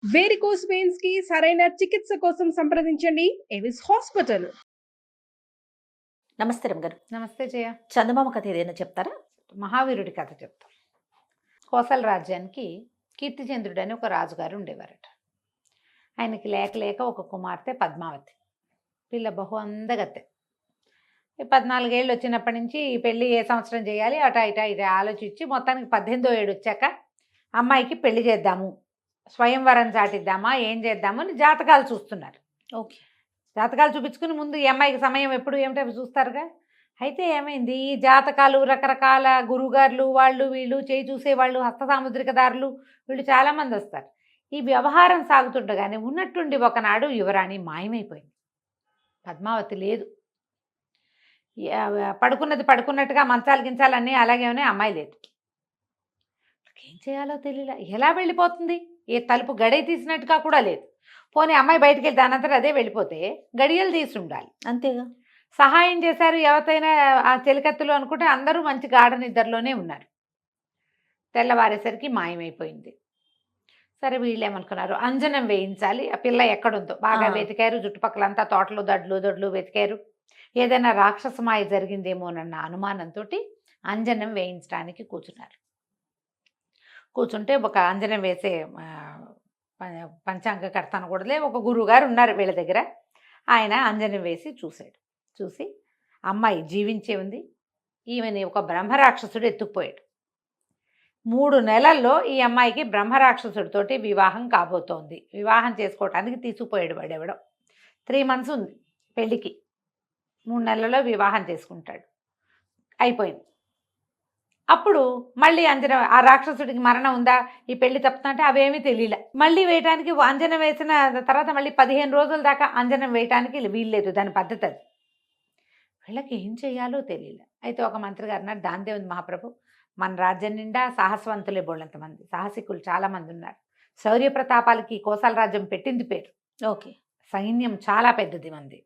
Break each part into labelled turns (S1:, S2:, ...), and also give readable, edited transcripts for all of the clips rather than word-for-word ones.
S1: Varicose veins కి సరైన చికిత్స కోసం సంప్రదించండి ఎవిస్ హాస్పిటల్.
S2: నమస్తే రమగారు.
S3: నమస్తే జయ.
S2: చందమామ కథ ఏదైనా చెప్తారా?
S3: మహావీరుడి కథ చెప్తాం. కోసల రాజ్యానికి కీర్తిచంద్రుడు అని ఒక రాజుగారు ఉండేవారట. ఆయనకి లేక లేక ఒక కుమార్తె పద్మావతి. పిల్ల బహు అందగత్తె. 14 ఏళ్ళు వచ్చినప్పటి నుంచి ఈ పెళ్ళి ఏ సంవత్సరం చేయాలి అటా ఇటా ఇటా ఆలోచించి మొత్తానికి 18వ ఏడు వచ్చాక అమ్మాయికి పెళ్లి చేద్దాము, స్వయంవరం చాటిద్దామా, ఏం చేద్దాము అని జాతకాలు చూస్తున్నారు.
S2: ఓకే.
S3: జాతకాలు చూపించుకుని ముందు ఈ అమ్మాయికి సమయం ఎప్పుడు ఏమిటో అవి చూస్తారుగా. అయితే ఏమైంది, ఈ జాతకాలు రకరకాల గురువుగారులు వాళ్ళు వీళ్ళు చేయి చూసేవాళ్ళు, హస్త సాముద్రికదారులు వీళ్ళు చాలామంది వస్తారు. ఈ వ్యవహారం సాగుతుండగానే ఉన్నట్టుండి ఒకనాడు యువరాణి మాయమైపోయింది. పద్మావతి లేదు. పడుకున్నది పడుకున్నట్టుగా మంచాలు గించాలన్నీ అలాగే ఉన్నాయి, అమ్మాయి లేదు. ఏం చేయాలో తెలియలే. ఎలా వెళ్ళిపోతుంది? ఏ తలుపు గడియ తీసినట్టుగా కూడా లేదు. పోనీ అమ్మాయి బయటికి వెళ్తే అనంతరం అదే వెళ్ళిపోతే గడియలు తీసి ఉండాలి.
S2: అంతేగా.
S3: సహాయం చేశారు ఎవరైనా ఆ చెలికత్తులు అనుకుంటే అందరూ మంచి గాఢ నిద్రలోనే ఉన్నారు. తెల్లవారేసరికి మాయమైపోయింది. సరే వీళ్ళేమనుకున్నారు, అంజనం వేయించాలి, ఆ పిల్ల ఎక్కడుందో బాగా వెతికారు. చుట్టుపక్కలంతా తోటలు దొడ్లు వెతికారు. ఏదైనా రాక్షస మాయ జరిగిందేమోనన్న అనుమానంతో అంజనం వేయించడానికి కూర్చున్నారు. కూర్చుంటే ఒక అంజనం వేసే పంచాంగకర్త అనకూడదులే, ఒక గురువుగారు ఉన్నారు వీళ్ళ దగ్గర. ఆయన అంజనం వేసి చూశాడు. చూసి అమ్మాయి జీవించే ఉంది, ఈమెని ఒక బ్రహ్మరాక్షసుడు ఎత్తుకుపోయాడు. 3 నెలల్లో ఈ అమ్మాయికి బ్రహ్మరాక్షసుడితోటి వివాహం కాబోతోంది. వివాహం చేసుకోవటానికి తీసుకుపోయాడు వాడెవడో. 3 months ఉంది పెళ్ళికి. 3 నెలల్లో వివాహం చేసుకుంటాడు. అయిపోయింది. అప్పుడు మళ్ళీ అంజనం, ఆ రాక్షసుడికి మరణం ఉందా, ఈ పెళ్లి తప్పుతుంటే అవేమీ తెలియలే. మళ్ళీ వేయటానికి అంజనం వేసిన తర్వాత మళ్ళీ 15 రోజుల దాకా అంజనం వేయటానికి వీల్లేదు, దాని పద్ధతి అది. వీళ్ళకి ఏం చేయాలో తెలియలే. అయితే ఒక మంత్రి గారు అన్నారు, దాందే ఉంది మహాప్రభు, మన రాజ్యం నిండా సాహసవంతులే బోళ్ళంతమంది, సాహసికులు చాలామంది ఉన్నారు. శౌర్య ప్రతాపాలకి కోసల రాజ్యం పెట్టింది పేరు.
S2: ఓకే.
S3: సైన్యం చాలా పెద్దది మంది.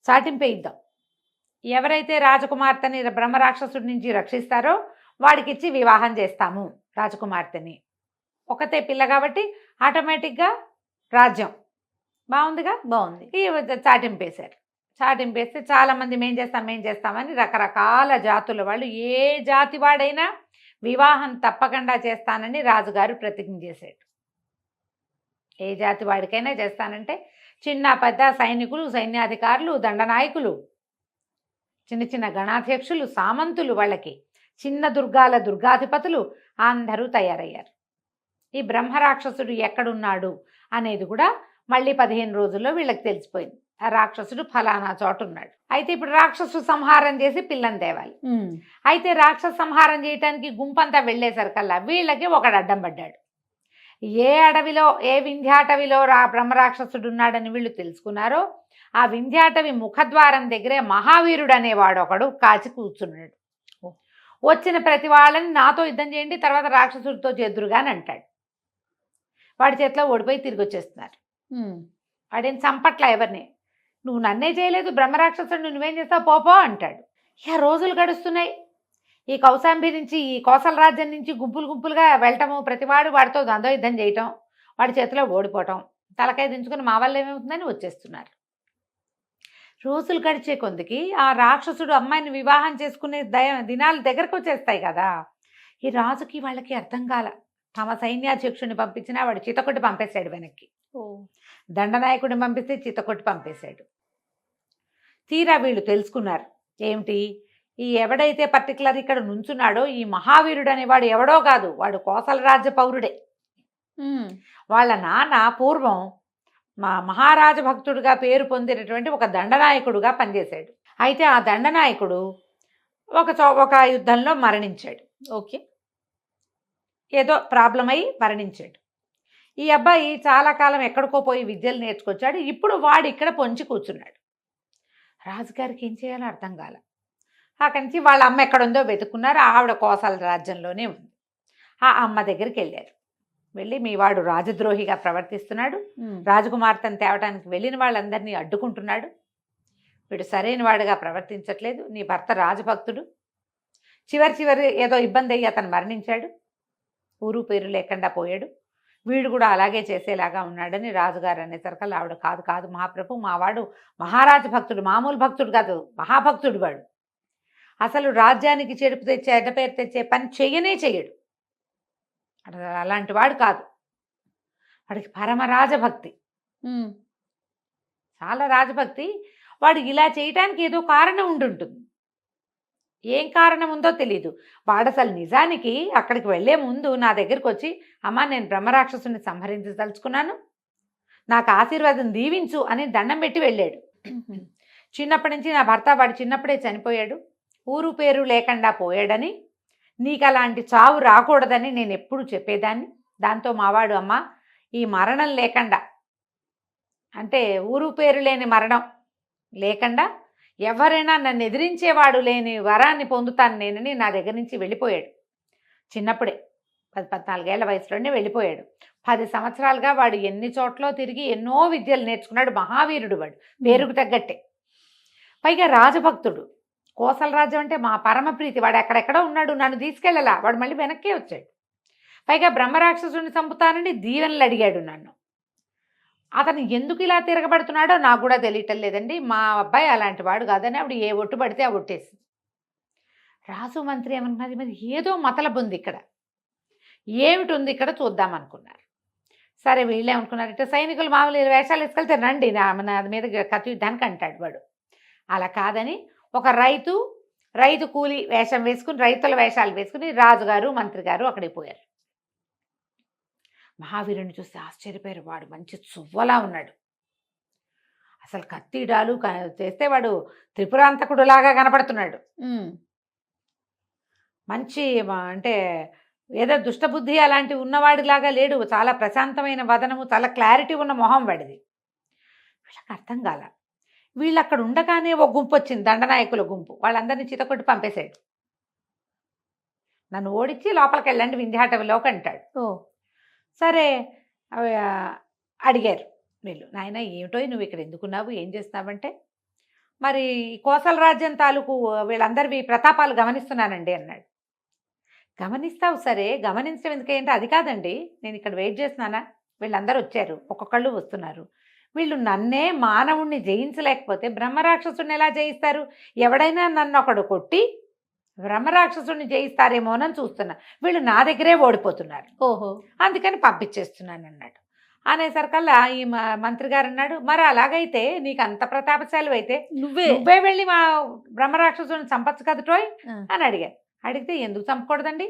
S3: చాటింపేయిద్దాం. ఎవరైతే రాజకుమార్తెని బ్రహ్మరాక్షసుడి నుంచి రక్షిస్తారో వాడికిచ్చి వివాహం చేస్తాము రాజకుమార్తెని. ఒకతే పిల్ల కాబట్టి ఆటోమేటిక్గా రాజ్యం బాగుందిగా.
S2: బాగుంది.
S3: ఈ చాటింపేశారు. చాటింపేస్తే చాలామంది మేం చేస్తామని రకరకాల జాతుల వాళ్ళు, ఏ జాతి వాడైనా వివాహం తప్పకుండా చేస్తానని రాజుగారు ప్రతిజ్ఞ చేశాడు. ఏ జాతి వాడికైనా చేస్తానంటే చిన్న పెద్ద సైనికులు, సైన్యాధికారులు, దండనాయకులు, చిన్న చిన్న గణాధ్యక్షులు, సామంతులు, వాళ్ళకి చిన్న దుర్గాల దుర్గాధిపతులు అందరూ తయారయ్యారు. ఈ బ్రహ్మరాక్షసుడు ఎక్కడున్నాడు అనేది కూడా మళ్ళీ 15 రోజుల్లో వీళ్ళకి తెలిసిపోయింది. ఆ రాక్షసుడు ఫలానా చోటు ఉన్నాడు. అయితే ఇప్పుడు రాక్షసు సంహారం చేసి పిల్లని తేవాలి. అయితే రాక్షస సంహారం చేయటానికి గుంపంతా వెళ్ళేసరికల్లా వీళ్ళకి ఒకడు అడ్డం పడ్డాడు. ఏ అడవిలో, ఏ వింధ్యాటవిలో బ్రహ్మరాక్షసుడు ఉన్నాడని వీళ్ళు తెలుసుకున్నారో ఆ వింధ్యాటవి ముఖద్వారం దగ్గరే మహావీరుడు అనేవాడు ఒకడు కాచి కూర్చున్నాడు. వచ్చిన ప్రతి వాళ్ళని నాతో యుద్ధం చేయండి, తర్వాత రాక్షసుడితో చేద్దురుగా అని అంటాడు. వాడి చేతిలో ఓడిపోయి తిరిగి వచ్చేస్తున్నారు. వాడేం చంపట్లా ఎవరిని. నువ్వు నన్నే చేయలేదు, బ్రహ్మరాక్షసుడు నువ్వేం చేస్తావు పోపో అంటాడు. ఇక రోజులు గడుస్తున్నాయి. ఈ కౌశాంబి నుంచి, ఈ కోసల రాజ్యం నుంచి గుంపులుగా వెళ్ళటము, ప్రతివాడు వాడితో ద్వంద్వ యుద్ధం చేయటం, వాడి చేతిలో ఓడిపోవటం, తలకాయ దించుకుని మా వల్ల ఏమవుతుందని వచ్చేస్తున్నారు. రోజులు గడిచే కొందికి ఆ రాక్షసుడు అమ్మాయిని వివాహం చేసుకునే దినాలు దగ్గరకు వచ్చేస్తాయి కదా. ఈ రాజుకి వాళ్ళకి అర్థం కాల. తమ సైన్యాధ్యక్షుడిని పంపించినా వాడు చితకొట్టి పంపేశాడు వెనక్కి. దండనాయకుడిని పంపిస్తే చితకొట్టి పంపేశాడు. తీరా వీళ్ళు తెలుసుకున్నారు ఏమిటి, ఈ ఎవడైతే పర్టికులర్ ఇక్కడ నుంచున్నాడో ఈ మహావీరుడు అనేవాడు ఎవడో కాదు, వాడు కోసల రాజ్య పౌరుడే. వాళ్ళ నాన్న పూర్వం మహారాజ భక్తుడిగా పేరు పొందినటువంటి ఒక దండనాయకుడుగా పనిచేశాడు. అయితే ఆ దండనాయకుడు ఒక యుద్ధంలో మరణించాడు.
S2: ఓకే.
S3: ఏదో ప్రాబ్లం అయి మరణించాడు. ఈ అబ్బాయి చాలా కాలం ఎక్కడికో పోయి విద్యలు నేర్చుకొచ్చాడు. ఇప్పుడు వాడు ఇక్కడ పొంచి కూర్చున్నాడు. రాజుగారికి ఏం చేయాలో అర్థం కాల. అక్కడి నుంచి వాళ్ళ అమ్మ ఎక్కడుందో వెతుక్కున్నారు. ఆవిడ కోసల రాజ్యంలోనే ఉంది. ఆ అమ్మ దగ్గరికి వెళ్ళారు. వెళ్ళి మీ వాడు రాజద్రోహిగా ప్రవర్తిస్తున్నాడు, రాజకుమార్తెను తేవటానికి వెళ్ళిన వాళ్ళందరినీ అడ్డుకుంటున్నాడు, వీడు సరైన వాడుగా ప్రవర్తించట్లేదు, నీ భర్త రాజభక్తుడు, చివరి ఏదో ఇబ్బంది అయ్యి అతను మరణించాడు, ఊరు పేరు లేకుండా పోయాడు, వీడు కూడా అలాగే చేసేలాగా ఉన్నాడని రాజుగారు అనేసరికి ఆవిడ కాదు కాదు మహాప్రభు మావాడు మహారాజ భక్తుడు, మామూలు భక్తుడు కాదు, మహాభక్తుడు వాడు. అసలు రాజ్యానికి చెడుపు తెచ్చే చెడ్డ పేరు తెచ్చే పని చెయ్యనే చెయ్యడు, అలాంటి వాడు కాదు. వాడికి పరమ రాజభక్తి, చాలా రాజభక్తి. వాడు ఇలా చేయటానికి ఏదో కారణం ఉండుంటుంది, ఏం కారణం ఉందో తెలీదు. వాడు అసలు నిజానికి అక్కడికి వెళ్లే ముందు నా దగ్గరికి వచ్చి, అమ్మ నేను బ్రహ్మరాక్షసుని సంహరించదలుచుకున్నాను, నాకు ఆశీర్వాదం దీవించు అని దండం పెట్టి వెళ్ళాడు. చిన్నప్పటి నుంచి నా భర్త వాడు చిన్నప్పుడే చనిపోయాడు, ఊరు పేరు లేకుండా పోయాడని, నీకు అలాంటి చావు రాకూడదని నేను ఎప్పుడు చెప్పేదాన్ని. దాంతో మావాడు, అమ్మ ఈ మరణం లేకుండా, అంటే ఊరు పేరు లేని మరణం లేకుండా ఎవరైనా నన్ను ఎదిరించేవాడు లేని వరాన్ని పొందుతాను నేనని నా దగ్గర నుంచి వెళ్ళిపోయాడు. చిన్నప్పుడే 14 ఏళ్ల వయసులోనే వెళ్ళిపోయాడు. 10 సంవత్సరాలుగా వాడు ఎన్ని చోట్ల తిరిగి ఎన్నో విద్యలు నేర్చుకున్నాడు. మహావీరుడు వాడు, పేరుకు తగ్గట్టే. పైగా రాజభక్తుడు. కోసల రాజ్యం అంటే మా పరమ ప్రీతి. వాడు ఎక్కడెక్కడో ఉన్నాడు, నన్ను తీసుకెళ్ళలా, వాడు మళ్ళీ వెనక్కే వచ్చాడు. పైగా బ్రహ్మరాక్షసుని చంపుతానని దీవెనలు అడిగాడు నన్ను. అతను ఎందుకు ఇలా తిరగబడుతున్నాడో నాకు కూడా తెలియటం లేదండి. మా అబ్బాయి అలాంటి వాడు కాదని ఆవిడ ఏ ఒట్టు పడితే ఆ ఒట్టేసింది. రాజు మంత్రి ఏమన్నారు, మరి ఏదో మతలబు ఉంది ఇక్కడ, ఏమిటి ఉంది ఇక్కడ చూద్దాం అనుకున్నారు. సరే వీళ్ళేమనుకున్నారంటే, సైనికులు మామూలు వేషాలు వేసుకెళ్తే రండి నా మీద కత్తి యుద్ధానికి అంటాడు వాడు. అలా కాదని ఒక రైతు కూలి వేషం వేసుకుని, రైతుల వేషాలు వేసుకుని రాజుగారు మంత్రి గారు అక్కడికి పోయారు. మహావీరుని చూస్తే ఆశ్చర్యపోయారు. వాడు మంచి చువ్వలా ఉన్నాడు, అసలు కత్తిడాలు చేస్తే వాడు త్రిపురాంతకుడులాగా కనపడుతున్నాడు. మంచి అంటే ఏదో దుష్టబుద్ధి అలాంటివి ఉన్నవాడిలాగా లేడు, చాలా ప్రశాంతమైన వదనము, చాలా క్లారిటీ ఉన్న మొహం వాడిది. వీళ్ళకి అర్థం కాల. వీళ్ళు అక్కడ ఉండగానే ఒక గుంపు వచ్చింది, దండనాయకుల గుంపు. వాళ్ళందరినీ చితకొట్టి పంపేశాడు. నన్ను ఓడించి లోపలికి వెళ్ళండి వింధ్యాటవిలోకి అంటాడు. సరే అడిగారు వీళ్ళు, నాయన ఏమిటో నువ్వు ఇక్కడ ఎందుకున్నావు, ఏం చేస్తున్నావంటే, మరి కోసల రాజ్యం తాలూకు వీళ్ళందరివి ప్రతాపాలు గమనిస్తున్నానండి అన్నాడు. గమనిస్తావు సరే, గమనించడం ఎందుకంటే అది కాదండి, నేను ఇక్కడ వెయిట్ చేస్తున్నానా, వీళ్ళందరూ వచ్చారు, ఒక్కొక్కళ్ళు వస్తున్నారు, వీళ్ళు నన్నే మానవుణ్ణి జయించలేకపోతే బ్రహ్మరాక్షసుని ఎలా జయిస్తారు, ఎవడైనా నన్ను ఒకడు కొట్టి బ్రహ్మరాక్షసుని జయిస్తారేమోనని చూస్తున్నా, వీళ్ళు నా దగ్గరే ఓడిపోతున్నారు, అందుకని పంపించేస్తున్నాను అన్నాడు. అనేసరికల్లా ఈ మంత్రి గారు అన్నాడు, మరి అలాగైతే నీకు అంత ప్రతాపశాలి అయితే నువ్వే వెళ్ళి మా బ్రహ్మరాక్షసుని చంపచ్చు కదటోయ్ అని అడిగారు. అడిగితే ఎందుకు చంపకూడదండి,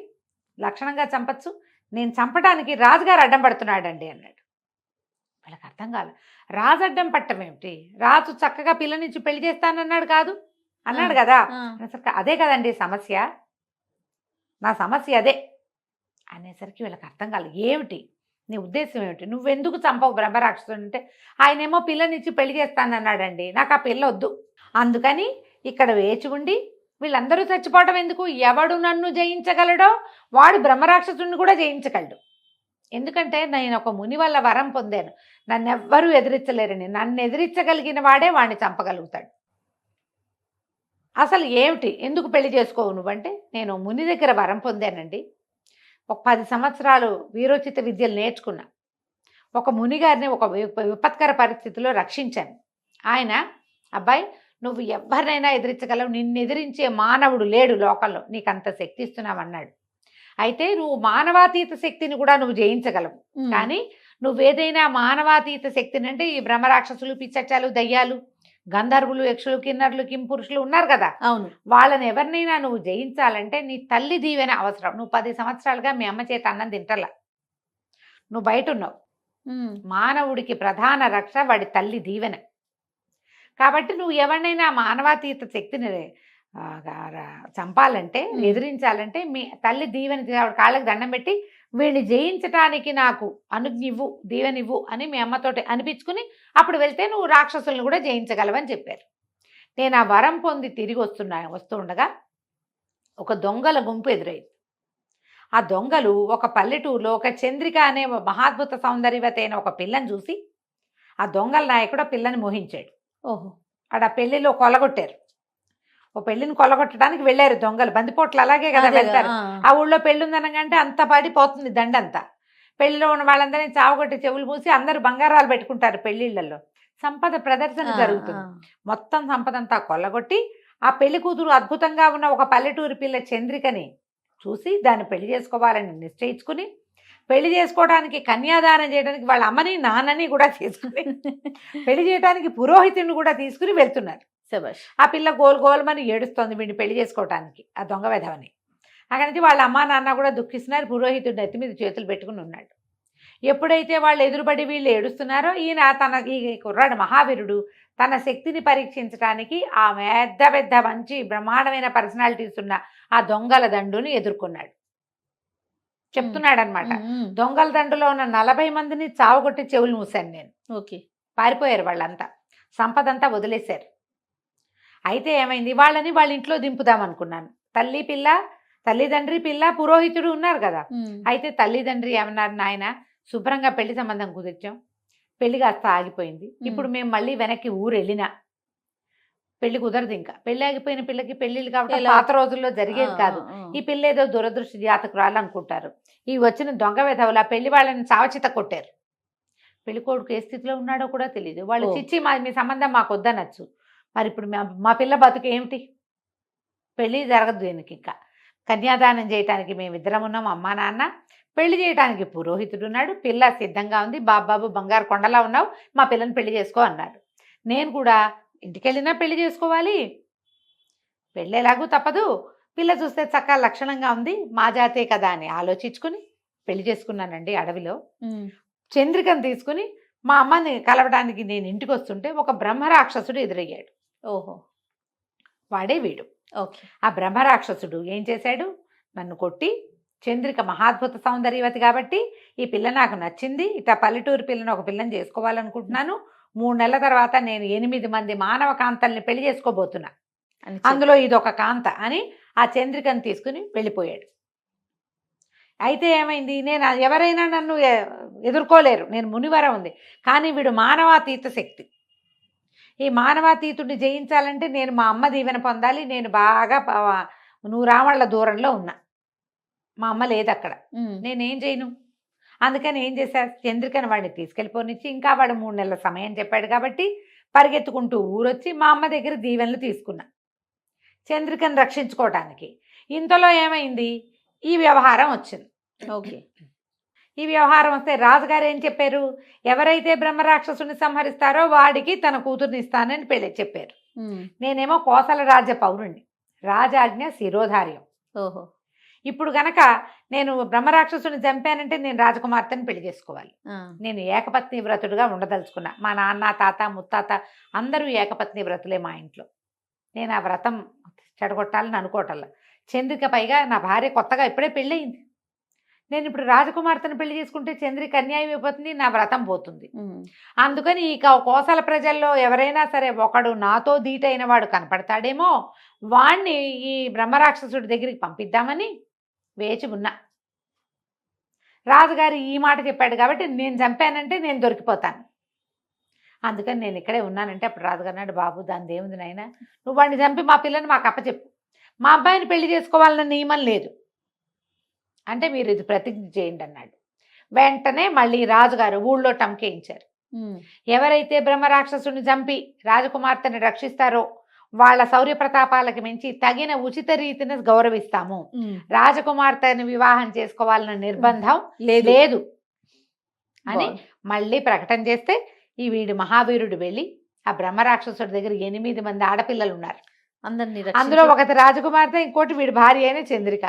S3: లక్షణంగా చంపచ్చు, నేను చంపడానికి రాజుగారు అడ్డం పడుతున్నాడండి అన్నాడు. వాళ్ళకి అర్థం కాదు, రాజు అడ్డం పట్టం ఏమిటి, రాజు చక్కగా పిల్లనిచ్చి పెళ్లి చేస్తానన్నాడు కాదు అన్నాడు కదా. అదే కదండి సమస్య, నా సమస్య అదే అనేసరికి వీళ్ళకి అర్థం కాలేదు. ఏమిటి నీ ఉద్దేశం ఏమిటి, నువ్వెందుకు చంపవు బ్రహ్మరాక్షసుడు అంటే, ఆయనేమో పిల్లనిచ్చి పెళ్లి చేస్తానన్నాడండి, నాకు ఆ పిల్ల వద్దు, అందుకని ఇక్కడ వేచి ఉండి వీళ్ళందరూ చచ్చిపోవటం ఎందుకు, ఎవడు నన్ను జయించగలడో వాడు బ్రహ్మరాక్షసుడిని కూడా జయించగలడు, ఎందుకంటే నేను ఒక ముని వల్ల వరం పొందాను, నన్ను ఎవ్వరూ ఎదిరించలేరని, నన్ను ఎదిరించగలిగిన వాడే వాడిని చంపగలుగుతాడు. అసలు ఏమిటి, ఎందుకు పెళ్లి చేసుకోవు నువ్వంటే, నేను ముని దగ్గర వరం పొందానండి, ఒక 10 సంవత్సరాలు వీరోచిత విద్యలు నేర్చుకున్నా, ఒక మునిగారిని ఒక విపత్కర పరిస్థితిలో రక్షించాను, ఆయన అబ్బాయి నువ్వు ఎవరినైనా ఎదిరించగలవు, నిన్ను ఎదిరించే మానవుడు లేడు లోకంలో, నీకు అంత శక్తి ఇస్తున్నామన్నాడు. అయితే నువ్వు మానవాతీత శక్తిని కూడా నువ్వు జయించగలవు, కానీ నువ్వేదైనా మానవాతీత శక్తిని అంటే ఈ బ్రహ్మరాక్షసులు, పిచ్చచ్చాలు, దయ్యాలు, గంధర్వులు, యక్షులు, కిన్నరులు, కింపురుషులు ఉన్నారు కదా, అవును, వాళ్ళని ఎవరినైనా నువ్వు జయించాలంటే నీ తల్లి దీవెన అవసరం. నువ్వు 10 సంవత్సరాలుగా మీ అమ్మ చేత అన్నం తింటలా, నువ్వు బయట ఉన్నావు, మానవుడికి ప్రధాన రక్ష వాడి తల్లి దీవెన. కాబట్టి నువ్వు ఎవరినైనా మానవాతీత శక్తిని చంపాలంటే, ఎదిరించాలంటే మీ తల్లి దీవెన కాళ్ళకి దండం పెట్టి వీడిని జయించటానికి నాకు అనుజ్ఞివ్వు, దీవెనివ్వు అని మీ అమ్మతోటి అనిపించుకుని అప్పుడు వెళ్తే నువ్వు రాక్షసులను కూడా జయించగలవని చెప్పారు. నేను ఆ వరం పొంది తిరిగి వస్తూ ఉండగా ఒక దొంగల గుంపు ఎదురైంది. ఆ దొంగలు ఒక పల్లెటూరులో ఒక చంద్రిక అనే మహాద్భుత సౌందర్యవతి అయిన ఒక పిల్లని చూసి ఆ దొంగల నాయకుడు ఆ పిల్లని మోహించాడు. ఆడ పెళ్లిలో కొల్లగొట్టారు, ఓ పెళ్లిని కొల్లగొట్టడానికి వెళ్ళారు దొంగలు, బందిపోట్లు అలాగే కదా వెళ్తారు, ఆ ఊళ్ళో పెళ్లి ఉందనగానే అంత పడిపోతుంది దండంతా. పెళ్లిలో ఉన్న వాళ్ళందరినీ చావగొట్టి చెవులు మూసి అందరూ బంగారాలు పెట్టుకుంటారు పెళ్లిళ్లలో. సంపద ప్రదర్శన జరుగుతుంది. మొత్తం సంపద అంతా కొల్లగొట్టి ఆ పెళ్లి కూతురు అద్భుతంగా ఉన్న ఒక పల్లెటూరి పిల్ల చంద్రికని చూసి దాన్ని పెళ్లి చేసుకోవాలని నిశ్చయించుకుని పెళ్లి చేసుకోవడానికి కన్యాదానం చేయడానికి వాళ్ళ అమ్మని నాన్నని కూడా తీసుకుని పెళ్లి చేయడానికి పురోహితుడిని కూడా తీసుకుని వెళ్తున్నారు. ఆ పిల్ల గోల్మని ఏడుస్తోంది వీడిని పెళ్లి చేసుకోవటానికి, ఆ దొంగ వెధవని. అక్కడి నుంచి వాళ్ళ అమ్మా నాన్న కూడా దుఃఖిస్తున్నారు. పురోహితుడి నెత్తి మీద చేతులు పెట్టుకుని ఉన్నాడు. ఎప్పుడైతే వాళ్ళు ఎదురుబడి వీళ్ళు ఏడుస్తున్నారో ఈయన ఈ కుర్రాడు మహావీరుడు తన శక్తిని పరీక్షించడానికి ఆ పెద్ద పెద్ద మంచి బ్రహ్మాండమైన పర్సనాలిటీస్ ఉన్న ఆ దొంగల దండుని ఎదుర్కొన్నాడు. చెప్తున్నాడు అనమాట, దొంగల దండులో ఉన్న 40 మందిని చావగొట్టి చెవులు మూసాను నేను.
S2: ఓకే.
S3: పారిపోయారు వాళ్ళంతా, సంపదంతా వదిలేశారు. అయితే ఏమైంది, వాళ్ళని వాళ్ళ ఇంట్లో దింపుదామనుకున్నాను. తల్లిదండ్రి పిల్ల పురోహితుడు ఉన్నారు కదా. అయితే తల్లిదండ్రి ఏమన్నారు, నాయన శుభ్రంగా పెళ్లి సంబంధం కుదిర్చాం, పెళ్లి కాస్త ఆగిపోయింది, ఇప్పుడు మేము మళ్ళీ వెనక్కి ఊరు వెళ్ళినా పెళ్లి కుదరదు. ఇంకా పెళ్లి ఆగిపోయిన పిల్లకి పెళ్లిళ్ళు కాబట్టి పాత రోజుల్లో జరిగేది కాదు. ఈ పిల్ల ఏదో దురదృష్టి జాతకురాలు అనుకుంటారు. ఈ వచ్చిన దొంగ వెధవుల పెళ్లి వాళ్ళని చావచిత కొట్టారు. పెళ్లి కొడుకు ఏ స్థితిలో ఉన్నాడో కూడా తెలియదు. వాళ్ళు చిచ్చి మీ సంబంధం మాకు వద్దనొచ్చు, మరి ఇప్పుడు మా పిల్ల బతుకు ఏమిటి, పెళ్లి జరగదు దీనికి. ఇంకా కన్యాదానం చేయటానికి మేమిద్దరం ఉన్నాం, అమ్మా నాన్న. పెళ్లి చేయడానికి పురోహితుడు ఉన్నాడు, పిల్ల సిద్ధంగా ఉంది. బాబాబు బంగారు కొండలా ఉన్నావు, మా పిల్లని పెళ్లి చేసుకో అన్నాడు. నేను కూడా ఇంటికెళ్ళినా పెళ్లి చేసుకోవాలి, పెళ్ళి ఎలాగూ తప్పదు, పిల్ల చూస్తే చక్కగా లక్షణంగా ఉంది, మా జాతే కదా అని ఆలోచించుకుని పెళ్లి చేసుకున్నానండి. అడవిలో చంద్రికను తీసుకుని మా అమ్మని కలవడానికి నేను ఇంటికి వస్తుంటే ఒక బ్రహ్మరాక్షసుడు ఎదురయ్యాడు.
S2: ఓహో,
S3: వాడే వీడు.
S2: ఓకే.
S3: ఆ బ్రహ్మరాక్షసుడు ఏం చేశాడు, నన్ను కొట్టి, చంద్రిక మహాద్భుత సౌందర్యవతి కాబట్టి ఈ పిల్ల నాకు నచ్చింది, ఇట్లా పల్లెటూరు పిల్లని ఒక పిల్లని చేసుకోవాలనుకుంటున్నాను, 3 నెలల తర్వాత నేను 8 మంది మానవ కాంతల్ని పెళ్లి చేసుకోబోతున్నా, అందులో ఇదొక కాంత అని ఆ చంద్రికను తీసుకుని వెళ్ళిపోయాడు. అయితే ఏమైంది, నేను ఎవరైనా నన్ను ఎదుర్కోలేరు, నేను మునివర ఉంది. కానీ వీడు మానవాతీత శక్తి. ఈ మానవాతీతుడిని జయించాలంటే నేను మా అమ్మ దీవెన పొందాలి. నేను బాగా 100 రామళ్ళ దూరంలో ఉన్నా, మా అమ్మ లేదు అక్కడ, నేనేం చేయను. అందుకని ఏం చేశారు, చంద్రికను వాడిని తీసుకెళ్ళిపోనిచ్చి, ఇంకా వాడు 3 నెలల సమయం చెప్పాడు కాబట్టి పరిగెత్తుకుంటూ ఊరొచ్చి మా అమ్మ దగ్గర దీవెనలు తీసుకున్నా చంద్రికను రక్షించుకోవడానికి. ఇంతలో ఏమైంది, ఈ వ్యవహారం వచ్చింది.
S2: ఓకే.
S3: ఈ వ్యవహారం వస్తే రాజుగారు ఏం చెప్పారు, ఎవరైతే బ్రహ్మరాక్షసుని సంహరిస్తారో వాడికి తన కూతుర్ని ఇస్తానని చెప్పారు. నేనేమో కోసల రాజ్య పౌరుణ్ణి, రాజాజ్ఞ శిరోధార్యం.
S2: ఓహో.
S3: ఇప్పుడు గనక నేను బ్రహ్మరాక్షసుని చంపానంటే నేను రాజకుమార్తెని పెళ్లి చేసుకోవాలి. నేను ఏకపత్ని వ్రతుడుగా ఉండదలుచుకున్నా. మా నాన్న తాత ముత్తాత అందరూ ఏకపత్ని వ్రతులే మా ఇంట్లో. నేను ఆ వ్రతం చెడగొట్టాలని అనుకోవటల్లా. చంద్రిక పైగా నా భార్య కొత్తగా ఇప్పుడే పెళ్ళయింది. నేను ఇప్పుడు రాజకుమార్తెను పెళ్లి చేసుకుంటే చంద్రిక అన్యాయం అయిపోతుంది, నా వ్రతం పోతుంది. అందుకని ఇక కోసల ప్రజల్లో ఎవరైనా సరే ఒకడు నాతో ధీటైన వాడు కనపడతాడేమో, వాణ్ణి ఈ బ్రహ్మరాక్షసుడి దగ్గరికి పంపిద్దామని వేచి ఉన్నా. రాజుగారు ఈ మాట చెప్పాడు కాబట్టి నేను చంపానంటే నేను దొరికిపోతాను, అందుకని నేను ఇక్కడే ఉన్నానంటే అప్పుడు రాజుగారు అన్నాడు, బాబు దాని దేవుంది నాయన, నువ్వు వాడిని చంపి మా పిల్లని మాకు అప్పచెప్పు, మా అబ్బాయిని పెళ్లి చేసుకోవాలన్న నియమం లేదు అంటే మీరు ఇది ప్రతిజ్ఞ చేయండి అన్నాడు. వెంటనే మళ్ళీ రాజుగారు ఊళ్ళో టంకేయించారు. ఎవరైతే బ్రహ్మరాక్షసుని చంపి రాజకుమార్తెని రక్షిస్తారో వాళ్ళ శౌర్య ప్రతాపాలకు మించి తగిన ఉచిత రీతిని గౌరవిస్తాము, రాజకుమార్తెని వివాహం చేసుకోవాలన్న నిర్బంధం లేదు అని మళ్ళీ ప్రకటన చేస్తే ఈ వీడు మహావీరుడు వెళ్ళి ఆ బ్రహ్మరాక్షసుడి దగ్గర 8 మంది ఆడపిల్లలు ఉన్నారు. అందులో ఒకటి రాజకుమార్తె, ఇంకోటి వీడి భార్య అయిన చంద్రిక,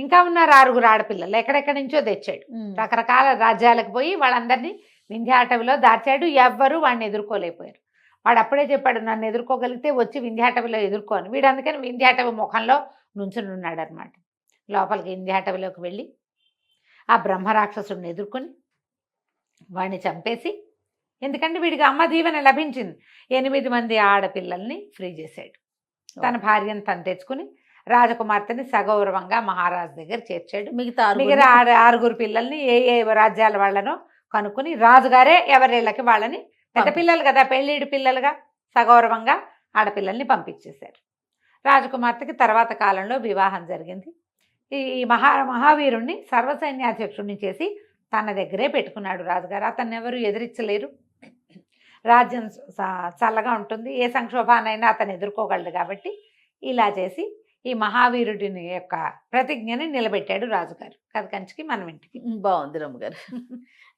S3: ఇంకా ఉన్నారు 6 ఆడపిల్లలు. ఎక్కడెక్కడి నుంచో తెచ్చాడు. రకరకాల రాజ్యాలకు పోయి వాళ్ళందరినీ వింధ్యాటవిలో దాచాడు. ఎవ్వరూ వాడిని ఎదుర్కోలేకపోయారు. వాడు అప్పుడే చెప్పాడు, నన్ను ఎదుర్కోగలిగితే వచ్చి వింధ్యాటవిలో ఎదుర్కోను. వీడు అందుకని వింధ్యాటవి ముఖంలో నుంచుని ఉన్నాడు అనమాట. లోపలికి వింధ్యాటవిలోకి వెళ్ళి ఆ బ్రహ్మరాక్షసుడిని ఎదుర్కొని వాడిని చంపేసి, ఎందుకంటే వీడికి అమ్మ దీవెన లభించింది, 8 మంది ఆడపిల్లల్ని ఫ్రీ చేశాడు. తన భార్యను తను తెచ్చుకుని రాజకుమార్తెని సగౌరవంగా మహారాజు దగ్గర చేర్చాడు. మిగతా 6 పిల్లల్ని ఏ రాజ్యాల వాళ్ళనో కనుక్కుని రాజుగారే ఎవరిళ్ళకి వాళ్ళని, పెద్ద పిల్లలు కదా పెళ్ళిడి పిల్లలుగా, సగౌరవంగా ఆడపిల్లల్ని పంపించేశారు. రాజకుమార్తెకి తర్వాత కాలంలో వివాహం జరిగింది. ఈ మహావీరుణ్ణి సర్వసైన్యాధ్యక్షుడిని చేసి తన దగ్గరే పెట్టుకున్నాడు రాజుగారు. అతన్ని ఎవరు ఎదిరించలేరు. రాజ్యం చల్లగా ఉంటుంది. ఏ సంక్షోభానైనా అతను ఎదుర్కోగలడు కాబట్టి ఇలా చేసి ఈ మహావీరుడిని యొక్క ప్రతిజ్ఞని నిలబెట్టాడు రాజుగారు. కథ కంచికి మనం ఇంటికి.
S2: బాగుంది రమ్మగారు.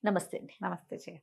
S2: నమస్తే అండి.
S3: నమస్తే చెయ్య.